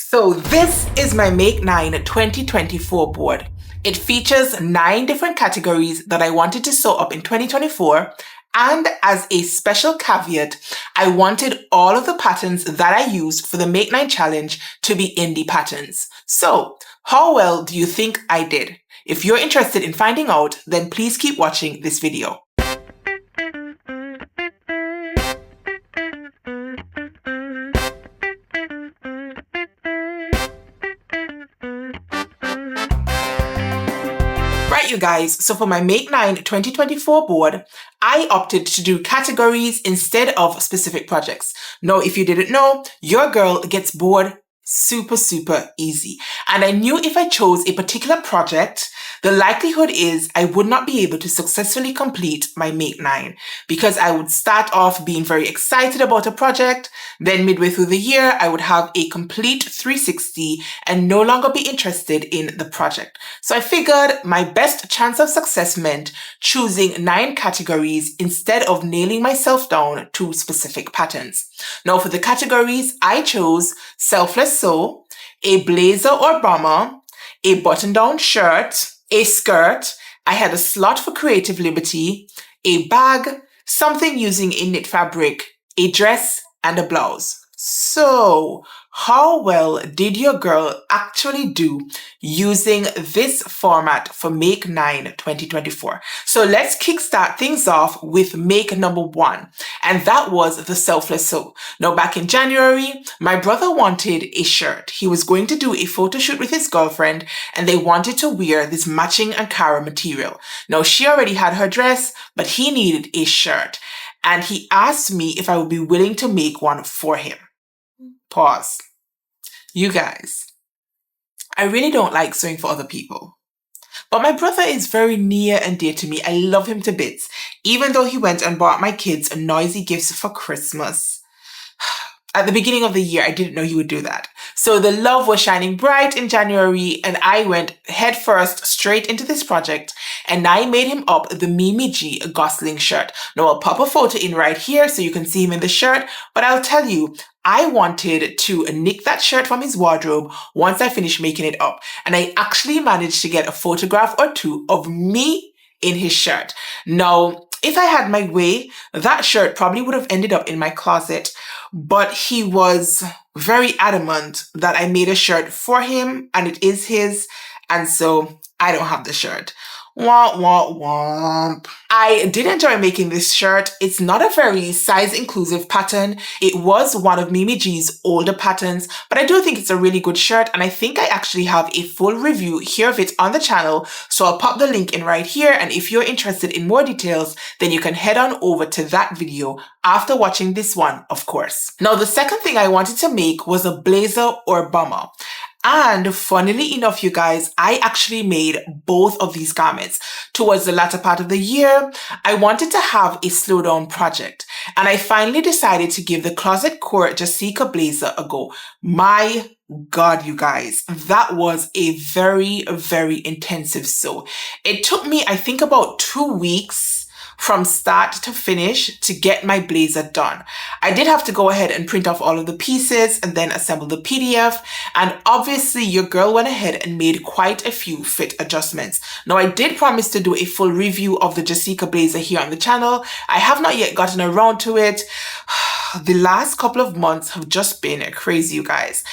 So this is my Make 9 2024 board. It features 9 different categories that I wanted to sew up in 2024. And as a special caveat, I wanted all of the patterns that I used for the Make 9 challenge to be indie patterns. So how well do you think I did? If you're interested in finding out, then please keep watching this video. Right, you guys, so for my Make 9 2024 board, I opted to do categories instead of specific projects. Now, if you didn't know, your girl gets bored super easy. And I knew if I chose a particular project, the likelihood is I would not be able to successfully complete my Make 9 because I would start off being very excited about a project. Then midway through the year, I would have a complete 360 and no longer be interested in the project. So I figured my best chance of success meant choosing 9 categories instead of nailing myself down to specific patterns. Now for the categories, I chose Selfless Sew, a blazer or bomber, a button-down shirt, a skirt. I had a slot for creative liberty, a bag, something using a knit fabric, a dress, and a blouse. So how well did your girl actually do using this format for Make 9 2024? So let's kickstart things off with make number 1, and that was the Selfless Sew. Now back in January, my brother wanted a shirt. He was going to do a photo shoot with his girlfriend and they wanted to wear this matching Ankara material. Now she already had her dress, but he needed a shirt and he asked me if I would be willing to make one for him. Pause. You guys, I really don't like sewing for other people. But my brother is very near and dear to me. I love him to bits, even though he went and bought my kids noisy gifts for Christmas. At the beginning of the year, I didn't know he would do that. So the love was shining bright in January and I went head first straight into this project and I made him up the Mimi G Gosling shirt. Now I'll pop a photo in right here so you can see him in the shirt, but I'll tell you, I wanted to nick that shirt from his wardrobe once I finished making it up. And I actually managed to get a photograph or 2 of me in his shirt. Now, if I had my way, that shirt probably would have ended up in my closet, but he was very adamant that I made a shirt for him and it is his, and so I don't have the shirt. Womp, womp, womp. I did enjoy making this shirt. It's not a very size inclusive pattern. It was one of Mimi G's older patterns, but I do think it's a really good shirt and I think I actually have a full review here of it on the channel. So I'll pop the link in right here, and if you're interested in more details, then you can head on over to that video after watching this one, of course. Now the second thing I wanted to make was a blazer or bomber. And funnily enough, you guys, I actually made both of these garments. Towards the latter part of the year, I wanted to have a slow down project. And I finally decided to give the Closet Core Jessica blazer a go. My God, you guys, that was a very intensive sew. It took me, I think, about 2 weeks from start to finish to get my blazer done. I did have to go ahead and print off all of the pieces and then assemble the PDF. And obviously your girl went ahead and made quite a few fit adjustments. Now I did promise to do a full review of the Jessica blazer here on the channel. I have not yet gotten around to it. The last couple of months have just been crazy, you guys.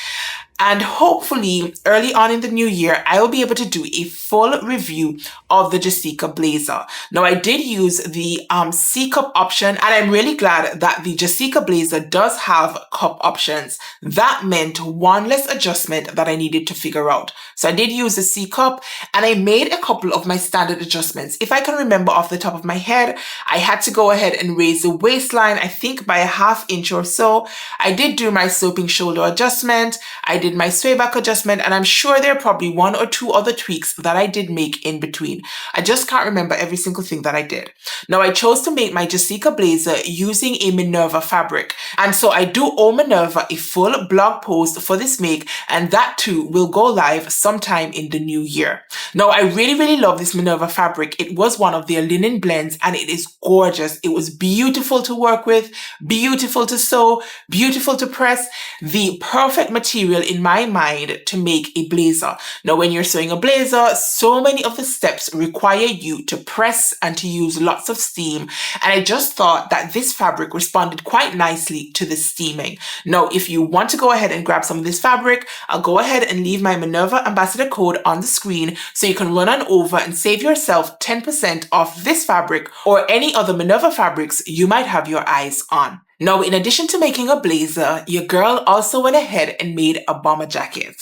And hopefully early on in the new year, I will be able to do a full review of the Jessica blazer. Now I did use the C-cup option and I'm really glad that the Jessica blazer does have cup options. That meant one less adjustment that I needed to figure out. So I did use the C-cup and I made a couple of my standard adjustments. If I can remember off the top of my head, I had to go ahead and raise the waistline, I think by a ½ inch or so. I did do my sloping shoulder adjustment. I did my sway back adjustment, and I'm sure there are probably 1 or 2 other tweaks that I did make in between. I just can't remember every single thing that I did. Now I chose to make my Jessica blazer using a Minerva fabric, and so I do owe Minerva a full blog post for this make, and that too will go live sometime in the new year. Now I really love this Minerva fabric. It was one of their linen blends and it is gorgeous. It was beautiful to work with, beautiful to sew, beautiful to press, the perfect material in in my mind to make a blazer. Now, when you're sewing a blazer, so many of the steps require you to press and to use lots of steam. And I just thought that this fabric responded quite nicely to the steaming. Now, if you want to go ahead and grab some of this fabric, I'll go ahead and leave my Minerva Ambassador code on the screen so you can run on over and save yourself 10% off this fabric or any other Minerva fabrics you might have your eyes on. Now, in addition to making a blazer, your girl also went ahead and made a bomber jacket.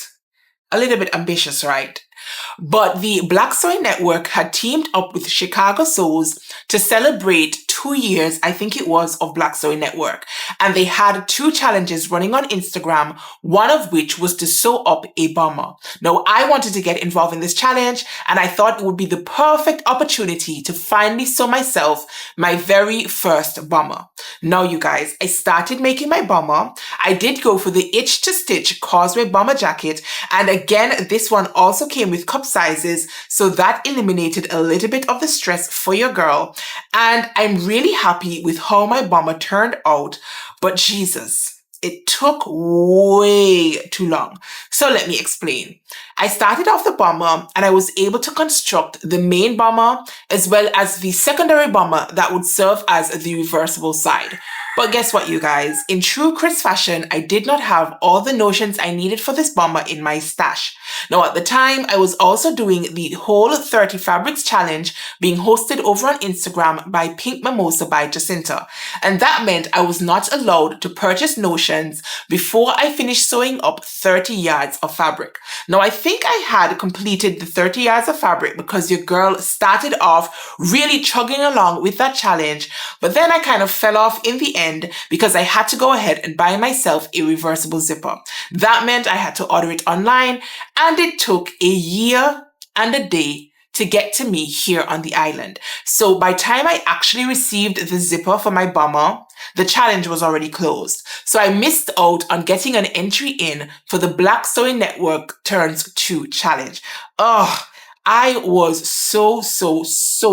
A little bit ambitious, right? But the Black Sewing Network had teamed up with Chicago Sews to celebrate 2 years, I think it was, of Black Sewing Network. And they had 2 challenges running on Instagram, one of which was to sew up a bomber. Now, I wanted to get involved in this challenge, and I thought it would be the perfect opportunity to finally sew myself my very first bomber. Now, you guys, I started making my bomber. I did go for the itch to stitch causeway bomber jacket, and again, this one also came with cup sizes, so that eliminated a little bit of the stress for your girl. And I'm really happy with how my bomber turned out, but Jesus, it took way too long. So let me explain. I started off the bomber and I was able to construct the main bomber as well as the secondary bomber that would serve as the reversible side. But guess what, you guys? In true Kris fashion, I did not have all the notions I needed for this bomber in my stash. Now, at the time, I was also doing the whole 30 fabrics challenge being hosted over on Instagram by Pink Mimosa by Jacinta. And that meant I was not allowed to purchase notions before I finished sewing up 30 yards of fabric. Now, I think I had completed the 30 yards of fabric because your girl started off really chugging along with that challenge, but then I kind of fell off in the end because I had to go ahead and buy myself a reversible zipper. That meant I had to order it online, and it took a year and a day to get to me here on the island. So by the time I actually received the zipper for my bomber, the challenge was already closed. So I missed out on getting an entry in for the Black Sewing Network Turns 2 challenge. Ugh. I was so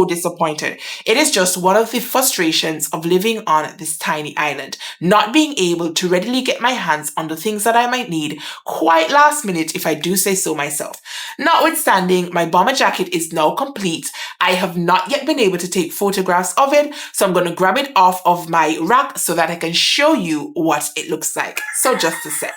disappointed. It is just one of the frustrations of living on this tiny island, not being able to readily get my hands on the things that I might need quite last minute if I do say so myself. Notwithstanding, my bomber jacket is now complete. I have not yet been able to take photographs of it, so I'm going to grab it off of my rack so that I can show you what it looks like. So just a sec.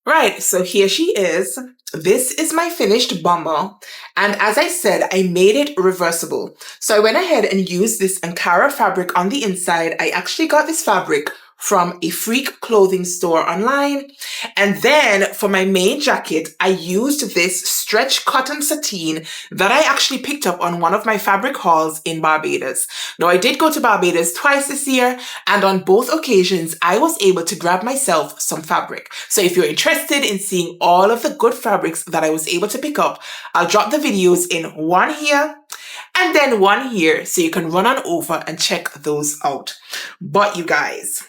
Right, so here she is. This is my finished bomber, and as I said, I made it reversible. So I went ahead and used this Ankara fabric on the inside. I actually got this fabric from a freak clothing store online. And then for my main jacket, I used this stretch cotton sateen that I actually picked up on one of my fabric hauls in Barbados. Now, I did go to Barbados twice this year, and on both occasions, I was able to grab myself some fabric. So if you're interested in seeing all of the good fabrics that I was able to pick up, I'll drop the videos in one here and then one here so you can run on over and check those out. But you guys,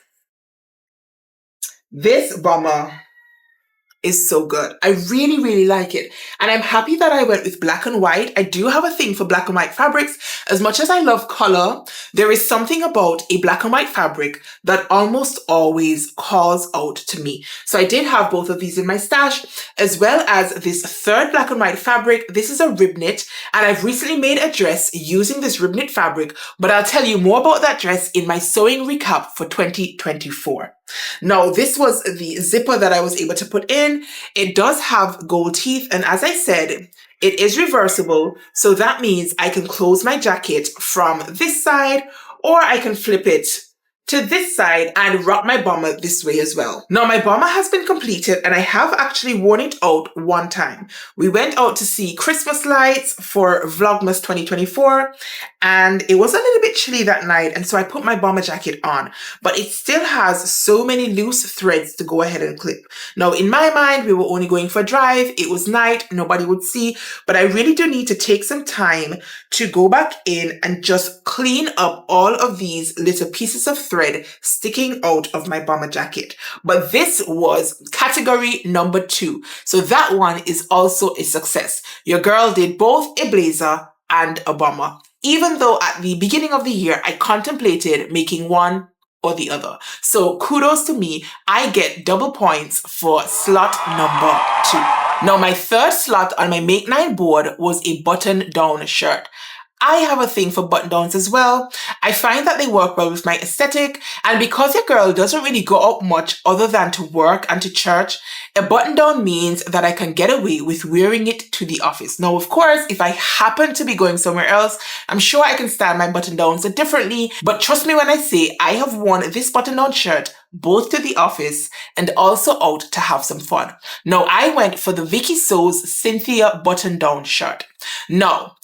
this bomber is so good. I really like it. And I'm happy that I went with black and white. I do have a thing for black and white fabrics. As much as I love color, there is something about a black and white fabric that almost always calls out to me. So I did have both of these in my stash, as well as this third black and white fabric. This is a rib knit, and I've recently made a dress using this rib knit fabric, but I'll tell you more about that dress in my sewing recap for 2024. Now, this was the zipper that I was able to put in. It does have gold teeth, and as I said, it is reversible, so that means I can close my jacket from this side, or I can flip it to this side and rock my bomber this way as well. Now, my bomber has been completed, and I have actually worn it out one time. We went out to see Christmas lights for Vlogmas 2024, and it was a little bit chilly that night, and so I put my bomber jacket on, but it still has so many loose threads to go ahead and clip. Now, in my mind, we were only going for a drive. It was night, nobody would see, but I really do need to take some time to go back in and just clean up all of these little pieces of thread sticking out of my bomber jacket. But this was category number 2. So that one is also a success. Your girl did both a blazer and a bomber. Even though at the beginning of the year, I contemplated making one or the other. So kudos to me. I get double points for slot number 2. Now my third slot on my Make 9 board was a button-down shirt. I have a thing for button-downs as well. I find that they work well with my aesthetic, and because your girl doesn't really go out much other than to work and to church, a button-down means that I can get away with wearing it to the office. Now, of course, if I happen to be going somewhere else, I'm sure I can style my button-downs differently, but trust me when I say I have worn this button-down shirt both to the office and also out to have some fun. Now, I went for the XoXo's Cynthia button-down shirt. Now,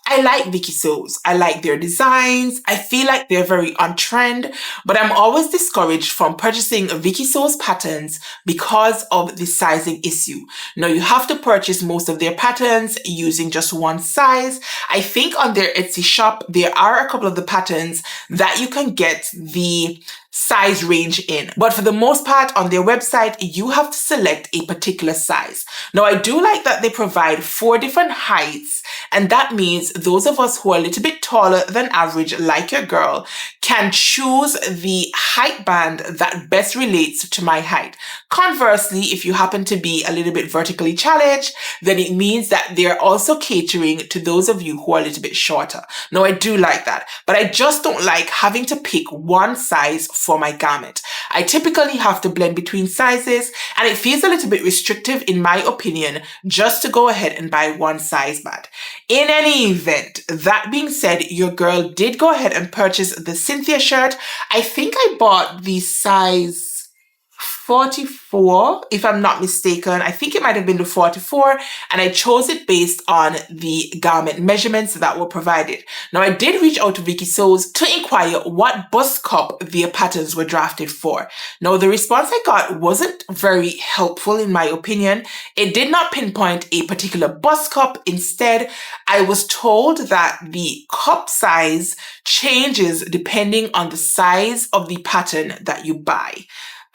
I like XoXo's. I like their designs. I feel like they're very on trend, but I'm always discouraged from purchasing XoXo's patterns because of the sizing issue. Now, you have to purchase most of their patterns using just one size. I think on their Etsy shop, there are a couple of the patterns that you can get the size range in. But for the most part on their website, you have to select a particular size. Now, I do like that they provide 4 different heights, and that means those of us who are a little bit taller than average, like your girl, can choose the height band that best relates to my height. Conversely, if you happen to be a little bit vertically challenged, then it means that they're also catering to those of you who are a little bit shorter. Now, I do like that, but I just don't like having to pick one size for my garment. I typically have to blend between sizes, and it feels a little bit restrictive in my opinion just to go ahead and buy one size band. In any event, that being said, your girl did go ahead and purchase the Cynthia shirt. I think I bought the size 44, if I'm not mistaken. I think it might have been the 44, and I chose it based on the garment measurements that were provided. Now, I did reach out to XoXo's to inquire what bust cup their patterns were drafted for. Now, the response I got wasn't very helpful in my opinion. It did not pinpoint a particular bust cup. Instead, I was told that the cup size changes depending on the size of the pattern that you buy.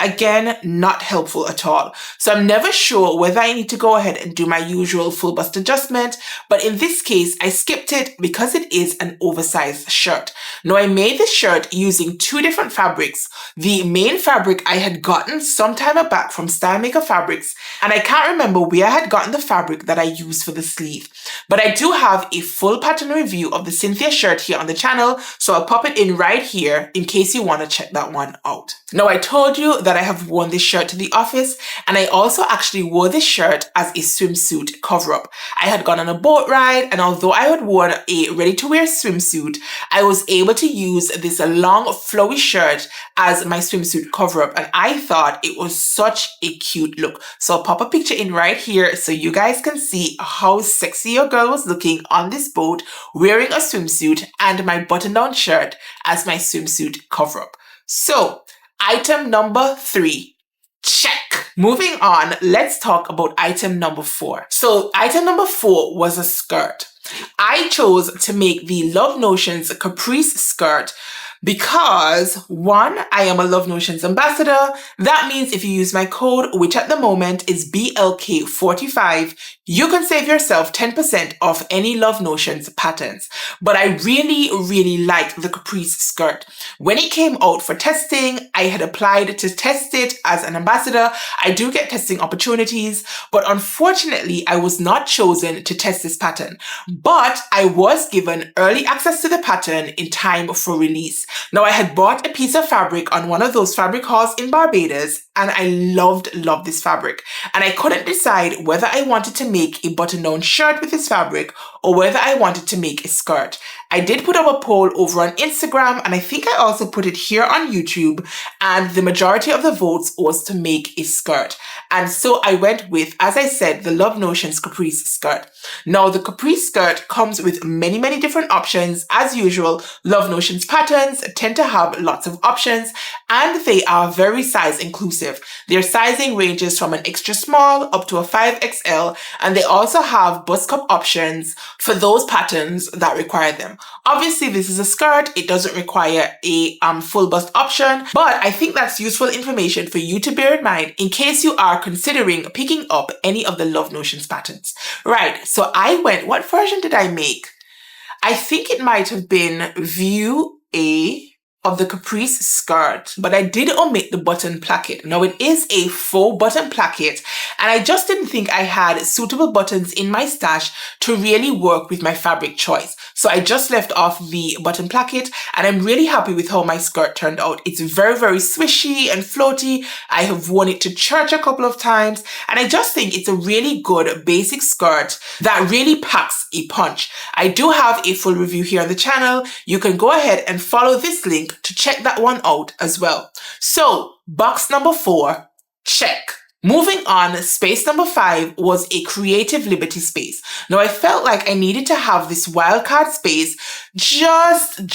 Again, not helpful at all. So I'm never sure whether I need to go ahead and do my usual full bust adjustment, but in this case, I skipped it because it is an oversized shirt. Now, I made this shirt using 2 different fabrics. The main fabric I had gotten some time back from Style Maker Fabrics, and I can't remember where I had gotten the fabric that I used for the sleeve. But I do have a full pattern review of the Cynthia shirt here on the channel, so I'll pop it in right here in case you want to check that one out. Now, I told you that I have worn this shirt to the office, and I also actually wore this shirt as a swimsuit cover-up. I had gone on a boat ride, and although I had worn a ready-to-wear swimsuit, I was able to use this long flowy shirt as my swimsuit cover-up, and I thought it was such a cute look. So I'll pop a picture in right here so you guys can see how sexy your girl was looking on this boat wearing a swimsuit and my button-down shirt as my swimsuit cover-up. So, item number 3, check. Moving on, let's talk about item number 4. So item number 4 was a skirt. I chose to make the Love Notions Caprice skirt because 1, I am a Love Notions ambassador. That means if you use my code, which at the moment is BLK45, you can save yourself 10% off any Love Notions patterns. But I really like the Caprice skirt. When it came out for testing, I had applied to test it as an ambassador. I do get testing opportunities, but unfortunately, I was not chosen to test this pattern. But I was given early access to the pattern in time for release. Now, I had bought a piece of fabric on one of those fabric hauls in Barbados, and I loved this fabric. And I couldn't decide whether I wanted to make a button-down shirt with this fabric or whether I wanted to make a skirt. I did put up a poll over on Instagram, and I think I also put it here on YouTube, and the majority of the votes was to make a skirt. And so I went with, as I said, the Love Notions Caprice skirt. Now, the Caprice skirt comes with many different options. As usual, Love Notions patterns tend to have lots of options, and they are very size inclusive. Their sizing ranges from an extra small up to a 5XL, and they also have bust cup options for those patterns that require them. Obviously, this is a skirt. It doesn't require a full bust option, but I think that's useful information for you to bear in mind in case you are considering picking up any of the Love Notions patterns. Right, so I went, what version did I make? I think it might have been View A of the caprice skirt, but I did omit the button placket. Now it is a faux button placket, and I just didn't think I had suitable buttons in my stash to really work with my fabric choice. So I just left off the button placket, and I'm really happy with how my skirt turned out. It's very, very swishy and floaty. I have worn it to church a couple of times, and I just think it's a really good basic skirt that really packs a punch. I do have a full review here on the channel. You can go ahead and follow this link to check that one out as well. So box number 4, check. Moving on, space number 5 was a creative liberty space. Now I felt like I needed to have this wildcard space just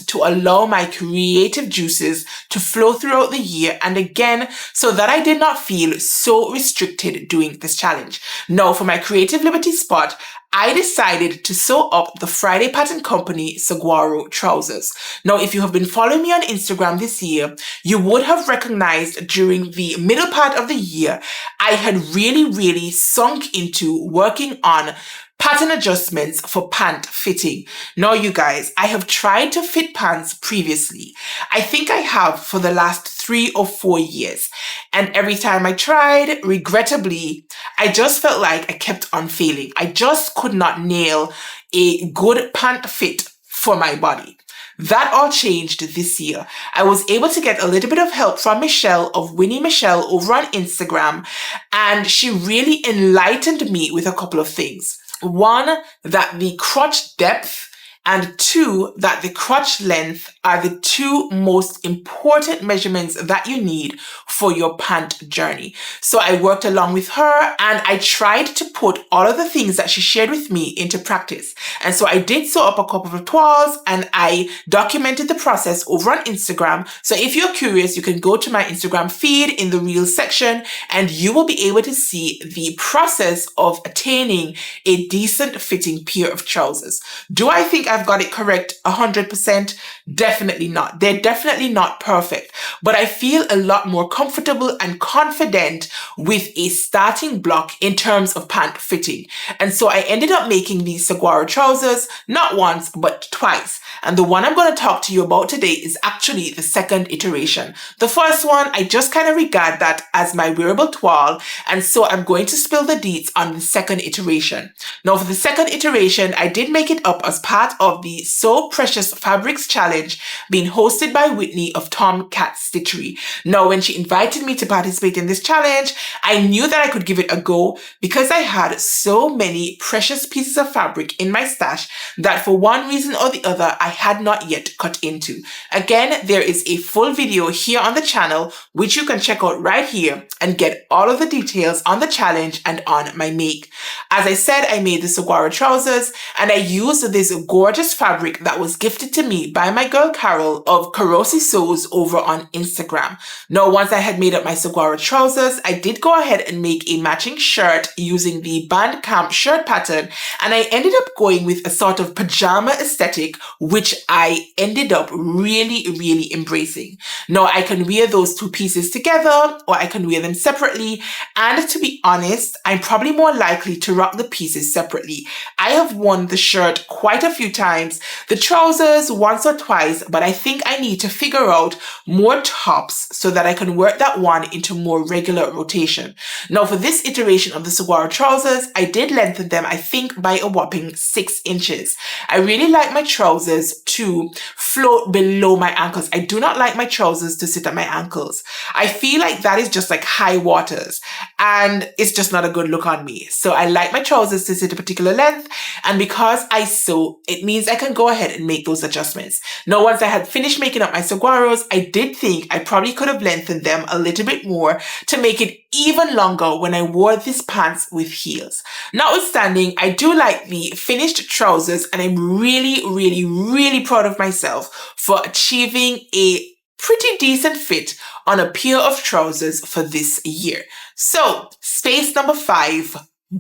to allow my creative juices to flow throughout the year, and again, so that I did not feel so restricted doing this challenge. Now for my creative liberty spot, I decided to sew up the Friday Pattern Company saguaro trousers. Now, if you have been following me on Instagram this year, you would have recognized during the middle part of the year, I had really sunk into working on pattern adjustments for pant fitting. Now, you guys, I have tried to fit pants previously. I think I have for the last 3 or 4 years. And every time I tried, regrettably, I just felt like I kept on failing. I just could not nail a good pant fit for my body. That all changed this year. I was able to get a little bit of help from Michelle of Winnie Michelle over on Instagram, and she really enlightened me with a couple of things. 1, that the crotch depth, and 2, that the crotch length are the 2 most important measurements that you need for your pant journey. So I worked along with her, and I tried to put all of the things that she shared with me into practice. And so I did sew up a couple of toiles, and I documented the process over on Instagram. So if you're curious, you can go to my Instagram feed in the Reels section, and you will be able to see the process of attaining a decent fitting pair of trousers. Do I think I've got it correct 100%? Definitely not. They're definitely not perfect, but I feel a lot more comfortable and confident with a starting block in terms of pant fitting. And so I ended up making these saguaro trousers not once, but twice. And the one I'm going to talk to you about today is actually the second iteration. The first one, I just kind of regard that as my wearable toile, and so I'm going to spill the deets on the second iteration. Now for the second iteration, I did make it up as part of the So Precious Fabrics Challenge being hosted by Whitney of Tomcat Stitchery. Now when she invited me to participate in this challenge, I knew that I could give it a go because I had so many precious pieces of fabric in my stash that for one reason or the other, I had not yet cut into. Again, there is a full video here on the channel, which you can check out right here and get all of the details on the challenge and on my make. As I said, I made the saguaro trousers, and I used this gorgeous fabric that was gifted to me by my girl Carol of XoXo Sews over on Instagram. Now, once I had made up my saguaro trousers, I did go ahead and make a matching shirt using the band camp shirt pattern, and I ended up going with a sort of pajama aesthetic, which I ended up really embracing. Now, I can wear those 2 pieces together, or I can wear them separately, and to be honest, I'm probably more likely to rock the pieces separately. I have worn the shirt quite a few times, the trousers once or twice, but I think I need to figure out more tops so that I can work that one into more regular rotation. Now for this iteration of the saguaro trousers, I did lengthen them, I think, by a whopping 6 inches. I really like my trousers to float below my ankles. I do not like my trousers to sit at my ankles. I feel like that is just like high waters, and it's just not a good look on me. So I like my trousers to sit a particular length, and because I sew, it means I can go ahead and make those adjustments. Now, once I had finished making up my saguaros, I did think I probably could have lengthened them a little bit more to make it even longer when I wore these pants with heels. Notwithstanding, I do like the finished trousers, and I'm really proud of myself for achieving a pretty decent fit on a pair of trousers for this year. So, space number 5,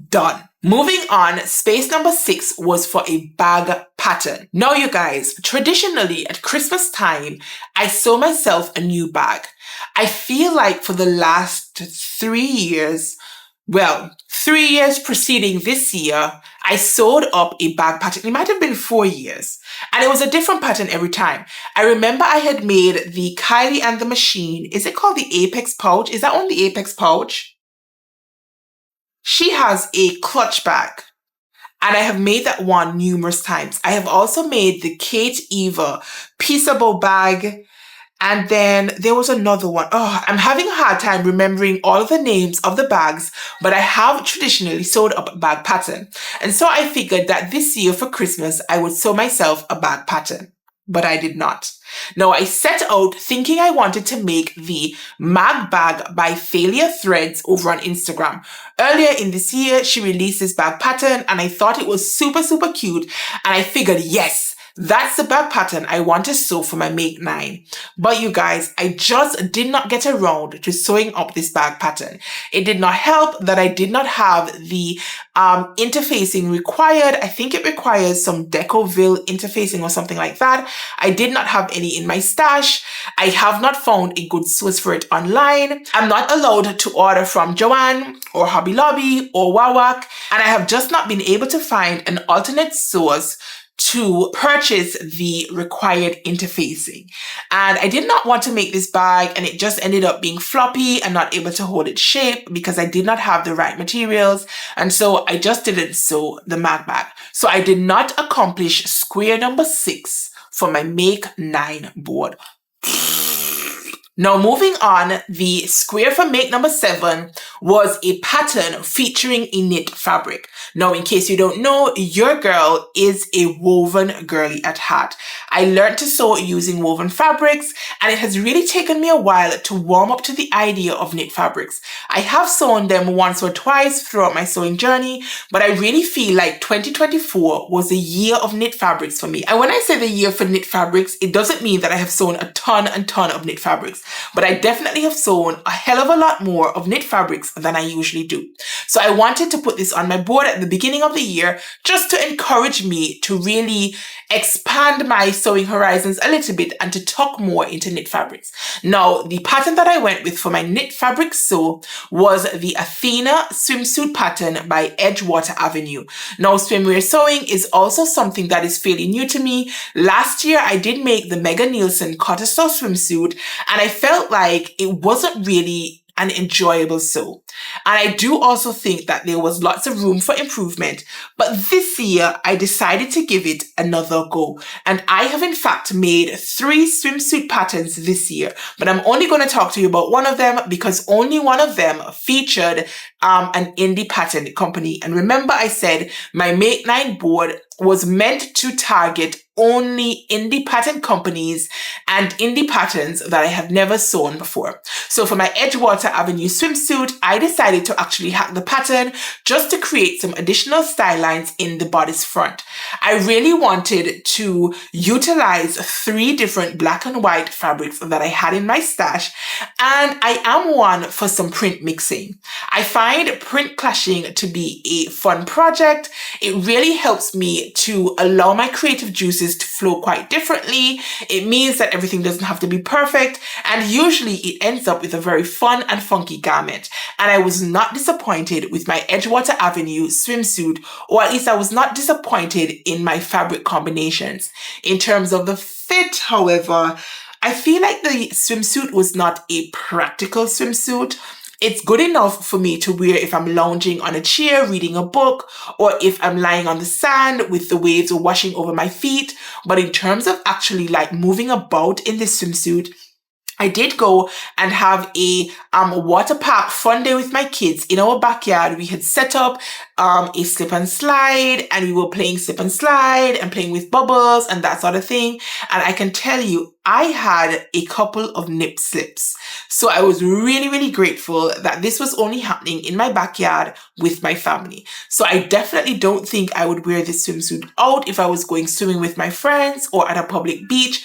done. Moving on, space number 6 was for a bag pattern. Now, you guys, traditionally at Christmas time, I sew myself a new bag. I feel like for the last 3 years, well, 3 years preceding this year, I sewed up a bag pattern. It might have been 4 years. And it was a different pattern every time. I remember I had made the Kylie and the Machine. Is it called the Apex pouch? Is that on the Apex pouch? She has a clutch bag. And I have made that one numerous times. I have also made the Kate Eva Peaceable bag. And then there was another one. Oh, I'm having a hard time remembering all of the names of the bags, but I have traditionally sewed up a bag pattern. And so I figured that this year for Christmas, I would sew myself a bag pattern, but I did not. Now, I set out thinking I wanted to make the mag bag by Failure Threads over on Instagram. Earlier in this year, she released this bag pattern and I thought it was super, super cute. And I figured, yes, that's the bag pattern I want to sew for my Make 9. But you guys, I just did not get around to sewing up this bag pattern. It did not help that I did not have the interfacing required. I think it requires some Decoville interfacing or something like that. I did not have any in my stash. I have not found a good source for it online. I'm not allowed to order from Joann or Hobby Lobby or Wawak, and I have just not been able to find an alternate source to purchase the required interfacing. And I did not want to make this bag and it just ended up being floppy and not able to hold its shape because I did not have the right materials. And so I just didn't sew the mag bag. So I did not accomplish square number 6 for my Make 9 board. Now moving on, the square for Make number 7 was a pattern featuring a knit fabric. Now in case you don't know, your girl is a woven girly at heart. I learned to sew using woven fabrics and it has really taken me a while to warm up to the idea of knit fabrics. I have sewn them once or twice throughout my sewing journey, but I really feel like 2024 was a year of knit fabrics for me. And when I say the year for knit fabrics, it doesn't mean that I have sewn a ton of knit fabrics. But I definitely have sewn a hell of a lot more of knit fabrics than I usually do. So I wanted to put this on my board at the beginning of the year just to encourage me to really expand my sewing horizons a little bit and to tuck more into knit fabrics. Now, the pattern that I went with for my knit fabric sew was the Athena swimsuit pattern by Edgewater Avenue. Now, swimwear sewing is also something that is fairly new to me. Last year, I did make the Megan Nielsen Cutter Sew swimsuit and I felt like it wasn't really an enjoyable sew. And I do also think that there was lots of room for improvement. But this year, I decided to give it another go. And I have in fact made 3 swimsuit patterns this year. But I'm only going to talk to you about one of them because only one of them featured an indie pattern company. And remember I said my Make 9 board was meant to target only indie pattern companies and indie patterns that I have never sewn before. So for my Edgewater Avenue swimsuit, I decided to actually hack the pattern just to create some additional style lines in the bodice front. I really wanted to utilize 3 different black and white fabrics that I had in my stash, and I am one for some print mixing. I find print clashing to be a fun project. It really helps me to allow my creative juices to flow quite differently. It means that everything doesn't have to be perfect, and usually it ends up with a very fun and funky garment. And I was not disappointed with my Edgewater Avenue swimsuit, or at least I was not disappointed in my fabric combinations. In terms of the fit, however, I feel like the swimsuit was not a practical swimsuit. It's good enough for me to wear if I'm lounging on a chair reading a book or if I'm lying on the sand with the waves washing over my feet. But in terms of actually like moving about in this swimsuit, I did go and have a water park fun day with my kids in our backyard. We had set up a slip and slide and we were playing slip and slide and playing with bubbles and that sort of thing. And I can tell you, I had a couple of nip slips. So I was really, really grateful that this was only happening in my backyard with my family. So I definitely don't think I would wear this swimsuit out if I was going swimming with my friends or at a public beach,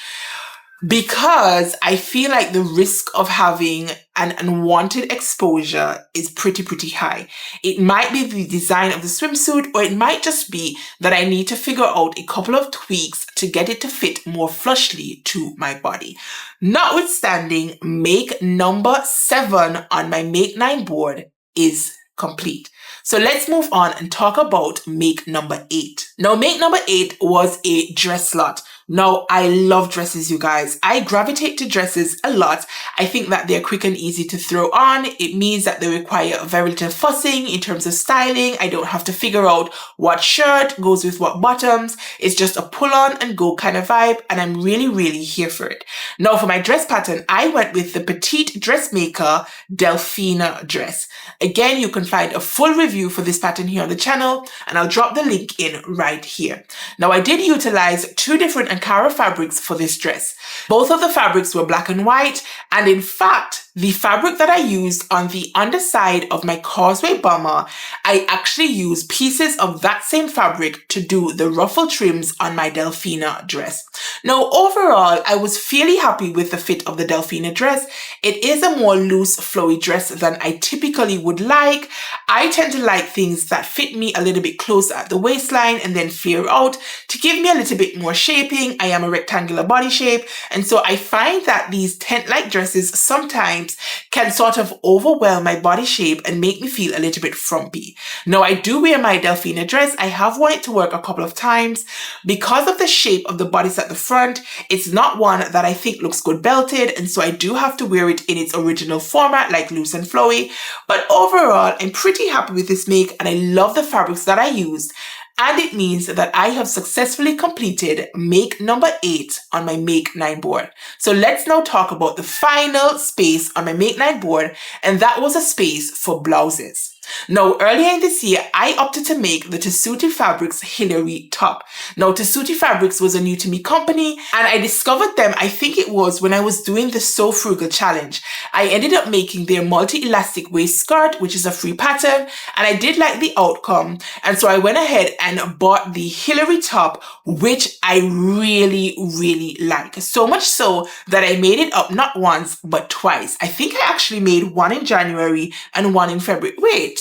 because I feel like the risk of having an unwanted exposure is pretty high. It might be the design of the swimsuit, or it might just be that I need to figure out a couple of tweaks to get it to fit more flushly to my body. Notwithstanding, Make number 7 on my Make 9 board is complete. So let's move on and talk about make number 8. Now, make number 8 was a dress lot. Now, I love dresses, you guys. I gravitate to dresses a lot. I think that they're quick and easy to throw on. It means that they require very little fussing in terms of styling. I don't have to figure out what shirt goes with what bottoms. It's just a pull on and go kind of vibe, and I'm really, really here for it. Now, for my dress pattern, I went with the Petite Dressmaker Delphina dress. Again, you can find a full review for this pattern here on the channel, and I'll drop the link in right here. Now, I did utilize 2 different Ankara fabrics for this dress. Both of the fabrics were black and white, and in fact, the fabric that I used on the underside of my Causeway bomber, I actually used pieces of that same fabric to do the ruffle trims on my Delphina dress. Now, overall, I was fairly happy with the fit of the Delphina dress. It is a more loose, flowy dress than I typically would like. I tend to like things that fit me a little bit closer at the waistline and then flare out to give me a little bit more shaping. I am a rectangular body shape, and so I find that these tent-like dresses sometimes can sort of overwhelm my body shape and make me feel a little bit frumpy. Now, I do wear my Delphina dress. I have worn it to work a couple of times. Because of the shape of the bodice at the front, it's not one that I think looks good belted, and so I do have to wear it in its original format, like loose and flowy. But overall, I'm pretty happy with this make, and I love the fabrics that I used. And it means that I have successfully completed make number 8 on my make 9 board. So let's now talk about the final space on my make 9 board, and that was a space for blouses. Now, earlier in this year, I opted to make the Tessuti Fabrics Hillary top. Now, Tessuti Fabrics was a new to me company, and I discovered them, I think it was when I was doing the Sew Frugal challenge. I ended up making their multi-elastic waist skirt, which is a free pattern, and I did like the outcome. And so I went ahead and bought the Hillary top, which I really, really like. So much so that I made it up not once, but twice. I think I actually made one in January and one in February. Wait.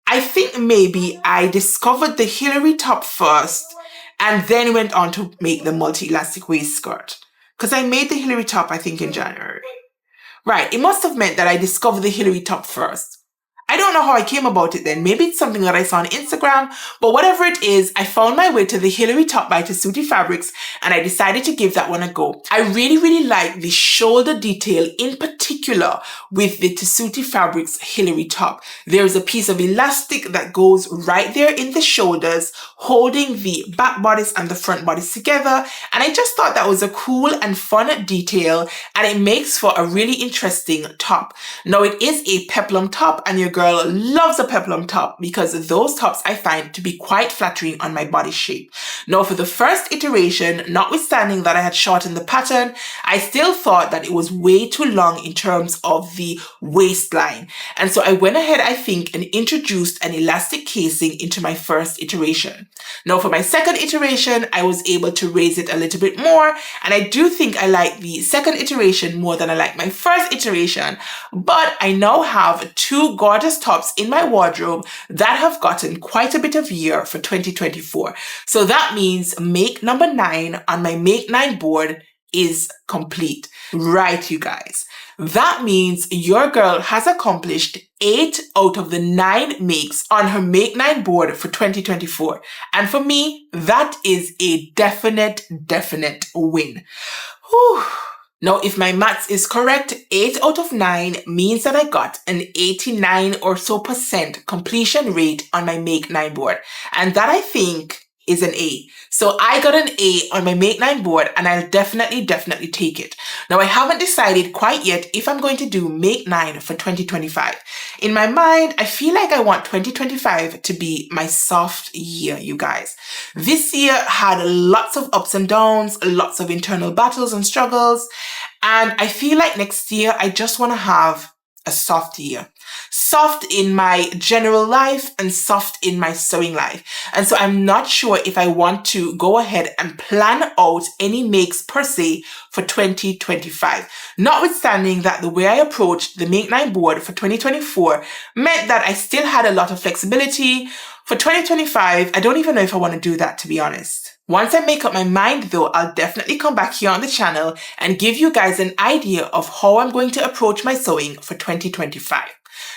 I think maybe I discovered the Hillary top first and then went on to make the multi-elastic waist skirt. Because I made the Hillary top, I think, in January. Right, it must have meant that I discovered the Hillary top first. I don't know how I came about it then. Maybe it's something that I saw on Instagram, but whatever it is, I found my way to the Hillary top by Tessuti Fabrics, and I decided to give that one a go. I really, really like the shoulder detail in particular with the Tessuti Fabrics Hillary top. There's a piece of elastic that goes right there in the shoulders, holding the back bodice and the front bodice together, and I just thought that was a cool and fun detail, and it makes for a really interesting top. Now, it is a peplum top, and your girl loves a peplum top because those tops I find to be quite flattering on my body shape. Now, for the first iteration, notwithstanding that I had shortened the pattern, I still thought that it was way too long in terms of the waistline. And so I went ahead, I think, and introduced an elastic casing into my first iteration. Now, for my second iteration, I was able to raise it a little bit more, and I do think I like the second iteration more than I like my first iteration, but I now have 2 gorgeous tops in my wardrobe that have gotten quite a bit of wear for 2024. So that means make number 9 on my make 9 board is complete. Right, you guys. That means your girl has accomplished 8 out of the 9 makes on her make 9 board for 2024. And for me, that is a definite win. Whew. Now, if my maths is correct, 8 out of 9 means that I got an 89% or so completion rate on my make 9 board. And that, I think, is an A. So I got an A on my make 9 board, and I'll definitely take it. Now, I haven't decided quite yet if I'm going to do make 9 for 2025. In my mind, I feel like I want 2025 to be my soft year, you guys. This year had lots of ups and downs, lots of internal battles and struggles, and I feel like next year I just want to have a soft year. Soft in my general life and soft in my sewing life. And so I'm not sure if I want to go ahead and plan out any makes per se for 2025. Notwithstanding that the way I approached the Make 9 board for 2024 meant that I still had a lot of flexibility. For 2025, I don't even know if I want to do that, to be honest. Once I make up my mind though, I'll definitely come back here on the channel and give you guys an idea of how I'm going to approach my sewing for 2025.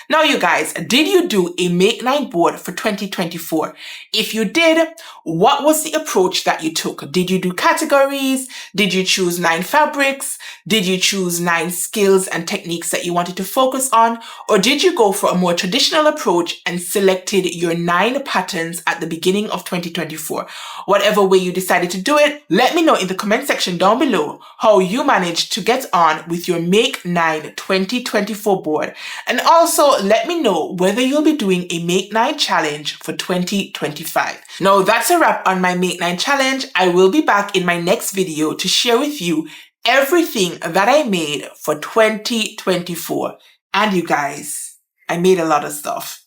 Now, you guys, did you do a Make 9 board for 2024? If you did, what was the approach that you took? Did you do categories? Did you choose 9 fabrics? Did you choose 9 skills and techniques that you wanted to focus on? Or did you go for a more traditional approach and selected your 9 patterns at the beginning of 2024? Whatever way you decided to do it, let me know in the comment section down below how you managed to get on with your Make 9 2024 board. And also let me know whether you'll be doing a Make 9 challenge for 2025. Now that's a wrap on my Make 9 challenge. I will be back in my next video to share with you everything that I made for 2024. And you guys, I made a lot of stuff.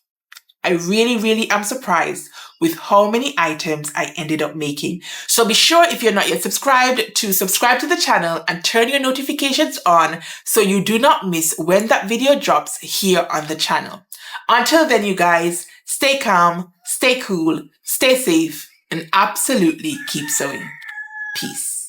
I really am surprised with how many items I ended up making. So be sure, if you're not yet subscribed, to subscribe to the channel and turn your notifications on so you do not miss when that video drops here on the channel. Until then, you guys, stay calm, stay cool, stay safe, and absolutely keep sewing. Peace.